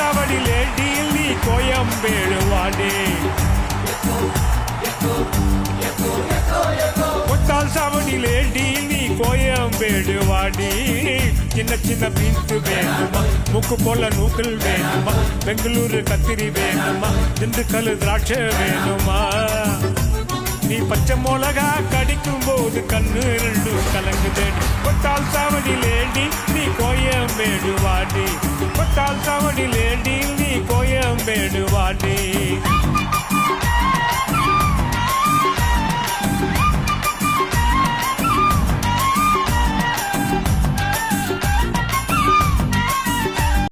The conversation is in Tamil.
சாவடி லேடியில் நீ கோயம்பேடு வாடி கொத்தால் சாவடி லேடியில் நீ கோயம்பேடு வாடி சின்ன சின்ன பீன்ஸு வேணுமா முக்கு போல நூக்கல் வேணுமா பெங்களூரு கத்திரி வேணுமா திண்டுக்கல் திராட்சை வேணுமா நீ பச்சை மிளகா கடிக்கும் போது கண்ணு ரெண்டு கலங்குதேடி கொத்தால் சாவடி லேடி நீ கோயம்பேடு வாடி கொத்தால் சாவடி லேடி நீ கோயம்பேடு வாடி